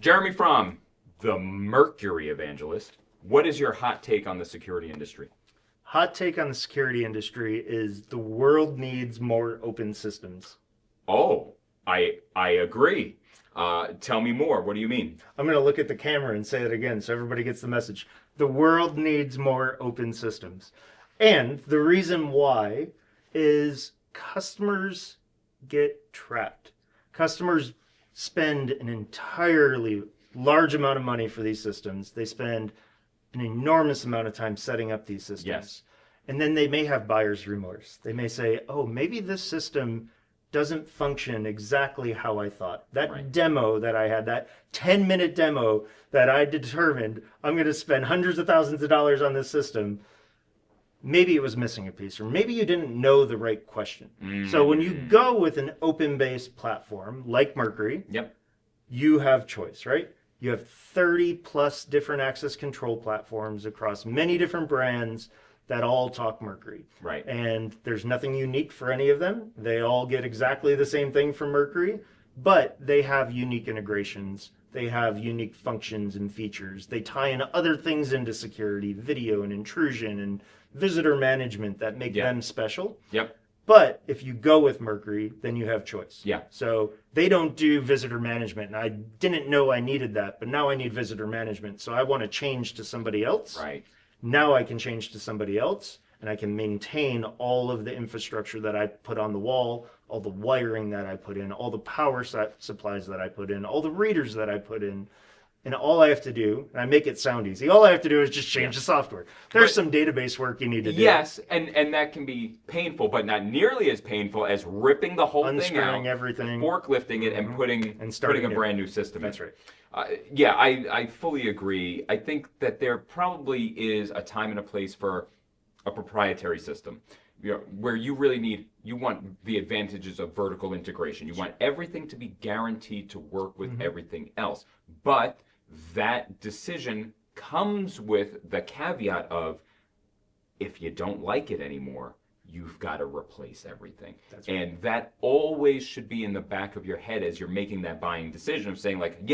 Jeremy Fromm, the Mercury evangelist. What is your hot take on the security industry? Hot take on the security industry is the world needs more open systems. Oh, I agree. Tell me more. What do you mean? I'm going to look at the camera and say it again so everybody gets the message. The world needs more open systems. And the reason why is customers get trapped. Customers spend an entirely large amount of money for these systems. They spend an enormous amount of time setting up these systems. Yes. And then they may have buyer's remorse. They may say, oh, maybe this system doesn't function exactly how I thought. That demo that I had, that 10-minute demo that I determined I'm going to spend hundreds of thousands of dollars on this system, maybe it was missing a piece, or maybe you didn't know the right question. So when you go with an open-based platform like Mercury, you have choice, right? You have 30 plus different access control platforms across many different brands that all talk Mercury. Right. And there's nothing unique for any of them. They all get exactly the same thing from Mercury, but they have unique integrations. They have unique functions and features. They tie in other things into security, video and intrusion and visitor management that make them special. Yep. But if you go with Mercury, then you have choice. Yeah. So they don't do visitor management. And I didn't know I needed that, but now I need visitor management. So I want to change to somebody else. Right. Now I can change to somebody else, and I can maintain all of the infrastructure that I put on the wall, all the wiring that I put in, all the power supplies that I put in, all the readers that I put in. And all I have to do, and I make it sound easy, all I have to do is just change the software. There's some database work you need to do. Yes, and that can be painful, but not nearly as painful as ripping the whole thing out, unscrewing everything, forklifting it, and putting a brand new system in. That's right. I fully agree. I think that there probably is a time and a place for a proprietary system, where you want the advantages of vertical integration. You want everything to be guaranteed to work with everything else. But that decision comes with the caveat of, if you don't like it anymore, you've got to replace everything. That's right. And that always should be in the back of your head as you're making that buying decision of saying, like,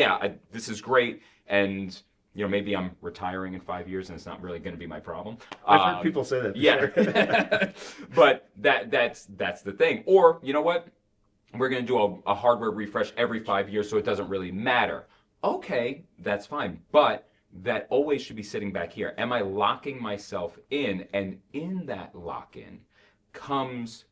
this is great, and maybe I'm retiring in 5 years and it's not really going to be my problem. I've heard people say that. Sure. But that's the thing. Or, you know what? We're going to do a hardware refresh every 5 years, so it doesn't really matter. Okay, that's fine. But that always should be sitting back here. Am I locking myself in? And in that lock-in comes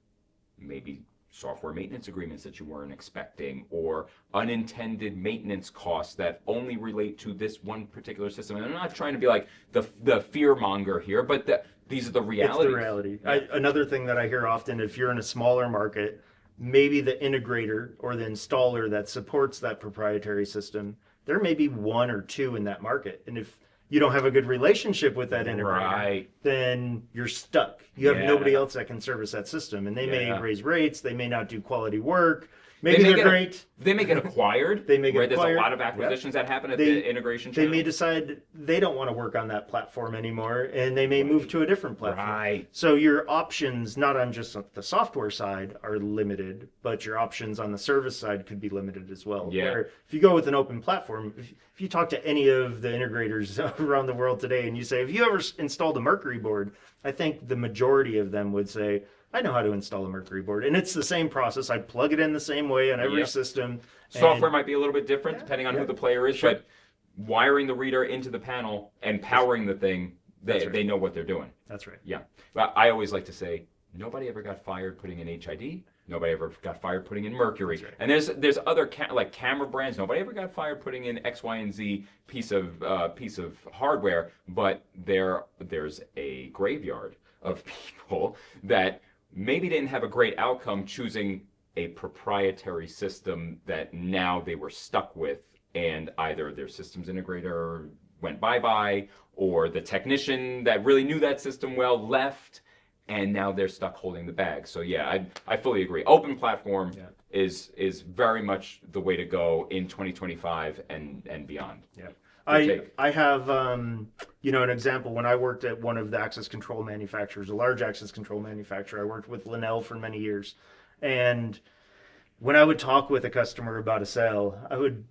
maybe software maintenance agreements that you weren't expecting, or unintended maintenance costs that only relate to this one particular system. And I'm not trying to be like the fear monger here, but these are the realities. It's the reality. Another thing that I hear often, if you're in a smaller market, maybe the integrator or the installer that supports that proprietary system, there may be one or two in that market. And if you don't have a good relationship with that integrator, then you're stuck. You have nobody else that can service that system. And they may raise rates. They may not do quality work. Maybe they're great. They may get acquired. They may get acquired. There's a lot of acquisitions that happen at the integration channel. They may decide they don't want to work on that platform anymore, and they may move to a different platform. Right. So your options, not on just the software side, are limited, but your options on the service side could be limited as well. Yeah. Where if you go with an open platform, if you talk to any of the integrators around the world today and you say, have you ever installed a Mercury board? I think the majority of them would say, I know how to install a Mercury board. And it's the same process. I plug it in the same way on every system. Software might be a little bit different depending on who the player is, but wiring the reader into the panel and powering the thing, they know what they're doing. That's right. Yeah. But I always like to say, nobody ever got fired putting in HID. Nobody ever got fired putting in Mercury. Right. And there's other like camera brands. Nobody ever got fired putting in X, Y, and Z piece of hardware. But there's a graveyard of people that maybe didn't have a great outcome choosing a proprietary system that now they were stuck with, and either their systems integrator went bye-bye, or the technician that really knew that system well left, and now they're stuck holding the bag. So yeah, I fully agree. Open platform is very much the way to go in 2025 and beyond. Yeah. I have, an example. When I worked at one of the access control manufacturers, a large access control manufacturer, I worked with Linnell for many years. And when I would talk with a customer about a sale, I would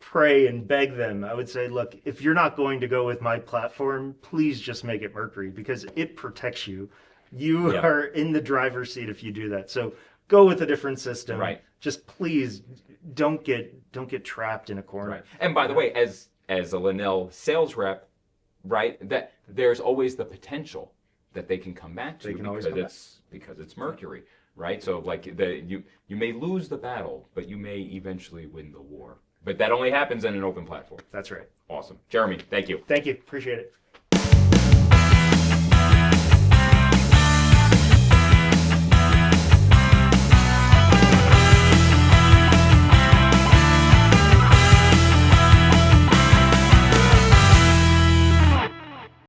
pray and beg them. I would say, look, if you're not going to go with my platform, please just make it Mercury because it protects you. You Yeah. are in the driver's seat if you do that. So go with a different system. Right. Just please don't get trapped in a corner. Right. And by the way, as a Linnell sales rep, right, that there's always the potential that they can come back to They can always because come because it's Mercury, right? So like you may lose the battle, but you may eventually win the war. But that only happens in an open platform. That's right. Awesome. Jeremy, thank you. Thank you. Appreciate it.